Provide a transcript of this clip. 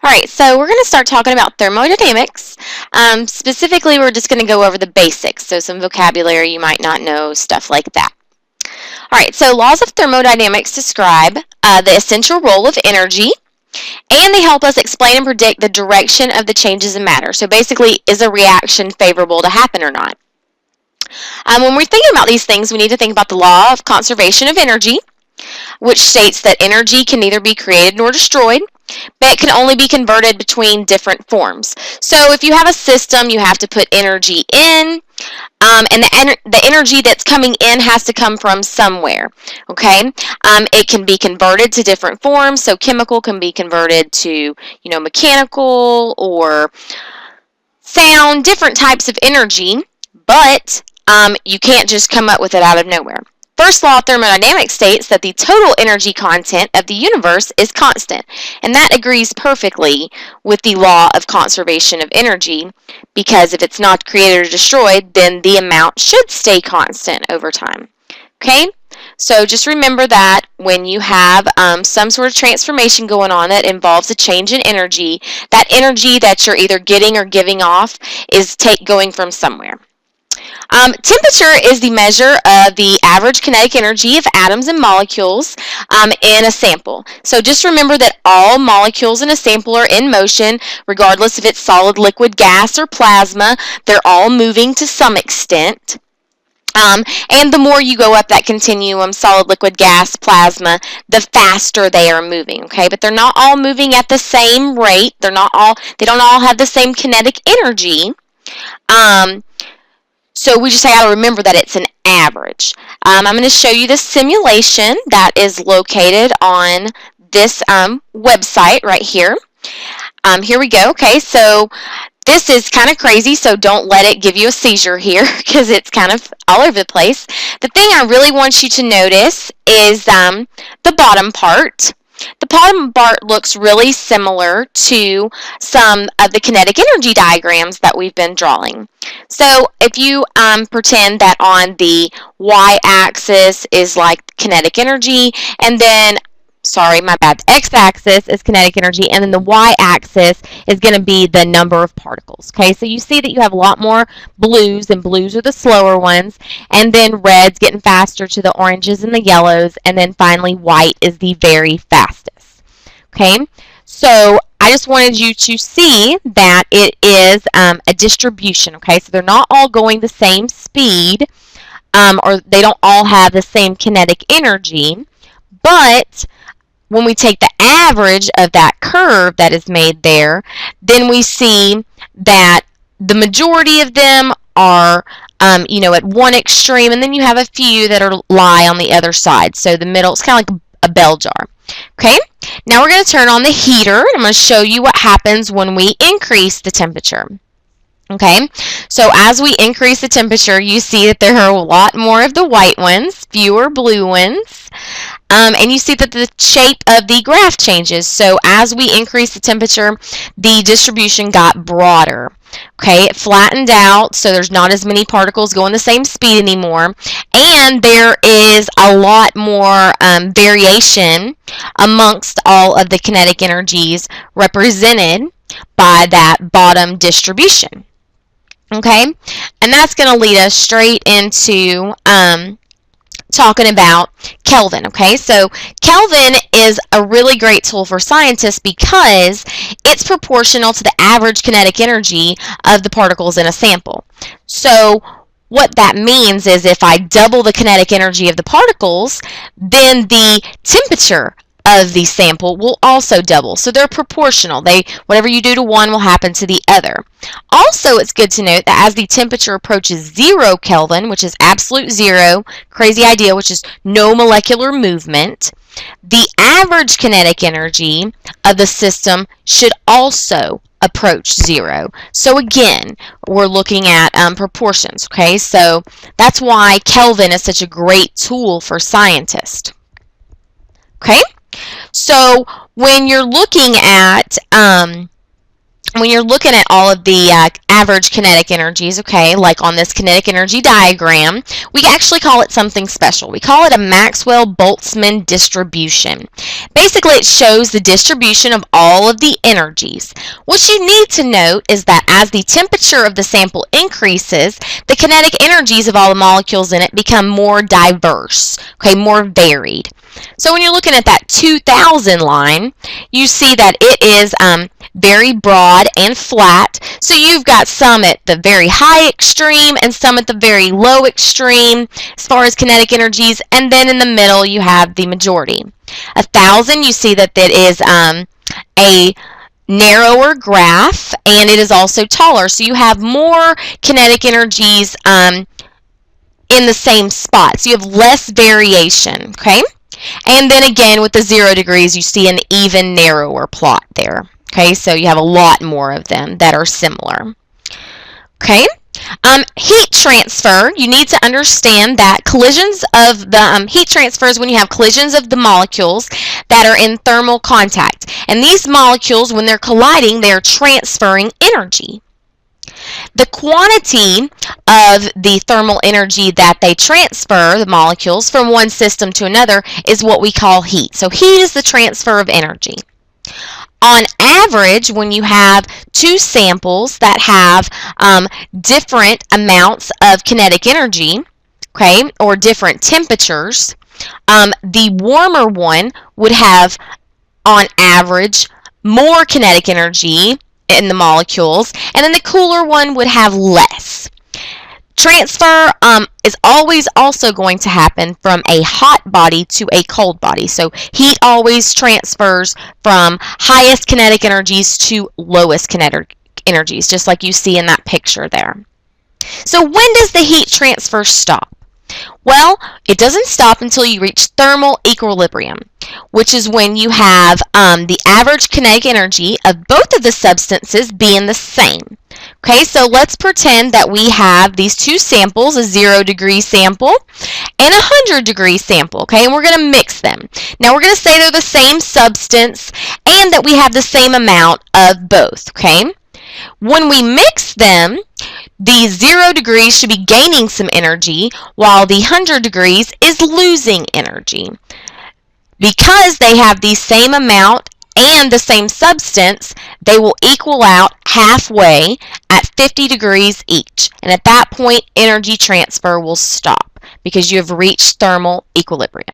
All right, so we're going to start talking about thermodynamics. Specifically, we're just going to go over the basics, so some vocabulary you might not know, stuff like that. All right, so laws of thermodynamics describe the essential role of energy, and they help us explain and predict the direction of the changes in matter. So basically, is a reaction favorable to happen or not? When we're thinking about these things, we need to think about the law of conservation of energy, which states that energy can neither be created nor destroyed, but it can only be converted between different forms. So if you have a system, you have to put energy in, and the energy that's coming in has to come from somewhere, okay? It can be converted to different forms, so chemical can be converted to, mechanical or sound, different types of energy, but you can't just come up with it out of nowhere. First law of thermodynamics states that the total energy content of the universe is constant, and that agrees perfectly with the law of conservation of energy, because if it's not created or destroyed, then the amount should stay constant over time. Okay? So just remember that when you have some sort of transformation going on that involves a change in energy, that energy that you're either getting or giving off is going from somewhere. Temperature is the measure of the average kinetic energy of atoms and molecules in a sample. So just remember that all molecules in a sample are in motion, regardless if it's solid, liquid, gas, or plasma. They're all moving to some extent. And the more you go up that continuum, solid, liquid, gas, plasma, the faster they are moving, okay? But they're not all moving at the same rate. They don't all have the same kinetic energy. So we just got to remember that it's an average. I'm going to show you the simulation that is located on this website right here. Here we go. Okay, so this is kind of crazy, so don't let it give you a seizure here because it's kind of all over the place. The thing I really want you to notice is the bottom part. The bottom part looks really similar to some of the kinetic energy diagrams that we've been drawing. So if you pretend that on the y-axis is like kinetic energy, and then, sorry, my bad, the x-axis is kinetic energy, and then the y-axis is going to be the number of particles. Okay, so you see that you have a lot more blues, and blues are the slower ones, and then red's getting faster to the oranges and the yellows, and then finally white is the very fastest. Okay, so I just wanted you to see that it is a distribution. Okay, so they're not all going the same speed, or they don't all have the same kinetic energy, but when we take the average of that curve that is made there, then we see that the majority of them are, at one extreme, and then you have a few that lie on the other side. So the middle is kind of like a bell jar. Okay, now we're going to turn on the heater. I'm going to show you what happens when we increase the temperature. Okay, so as we increase the temperature, you see that there are a lot more of the white ones, fewer blue ones. And you see that the shape of the graph changes. So as we increase the temperature, the distribution got broader. Okay, it flattened out, so there's not as many particles going the same speed anymore. And there is a lot more variation amongst all of the kinetic energies represented by that bottom distribution. Okay, and that's going to lead us straight into talking about Kelvin. Okay, so Kelvin is a really great tool for scientists because it's proportional to the average kinetic energy of the particles in a sample. So what that means is if I double the kinetic energy of the particles, then the temperature of the sample will also double. So they're proportional. Whatever you do to one will happen to the other. Also, it's good to note that as the temperature approaches 0 Kelvin, which is absolute zero, crazy idea, which is no molecular movement, the average kinetic energy of the system should also approach 0. So again, we're looking at proportions. Okay, so that's why Kelvin is such a great tool for scientists. Okay, so when you're looking at when you're looking at all of the average kinetic energies, okay, like on this kinetic energy diagram, we actually call it something special. We call it a Maxwell-Boltzmann distribution. Basically, it shows the distribution of all of the energies. What you need to note is that as the temperature of the sample increases, the kinetic energies of all the molecules in it become more diverse, okay, more varied. So when you're looking at that 2000 line, you see that it is very broad and flat. So you've got some at the very high extreme and some at the very low extreme as far as kinetic energies, and then in the middle you have the majority. 1000, you see that it is a narrower graph, and it is also taller. So you have more kinetic energies in the same spot. So you have less variation, okay? And then again, with the 0 degrees, you see an even narrower plot there. Okay, so you have a lot more of them that are similar. Okay, heat transfer, you need to understand that collisions of the heat transfers when you have collisions of the molecules that are in thermal contact. And these molecules, when they're colliding, they're transferring energy. The quantity of the thermal energy that they transfer, the molecules, from one system to another is what we call heat. So heat is the transfer of energy. On average, when you have two samples that have different amounts of kinetic energy, okay, or different temperatures, the warmer one would have, on average, more kinetic energy in the molecules, and then the cooler one would have less. Transfer is always also going to happen from a hot body to a cold body. So heat always transfers from highest kinetic energies to lowest kinetic energies, just like you see in that picture there. So when does the heat transfer stop? Well, it doesn't stop until you reach thermal equilibrium, which is when you have the average kinetic energy of both of the substances being the same. Okay, so let's pretend that we have these two samples, a 0 degree sample and a 100 degree sample, okay, and we're going to mix them. Now we're going to say they're the same substance and that we have the same amount of both, okay? When we mix them, the 0 degrees should be gaining some energy while the 100 degrees is losing energy. Because they have the same amount and the same substance, they will equal out halfway at 50 degrees each. And at that point, energy transfer will stop because you have reached thermal equilibrium.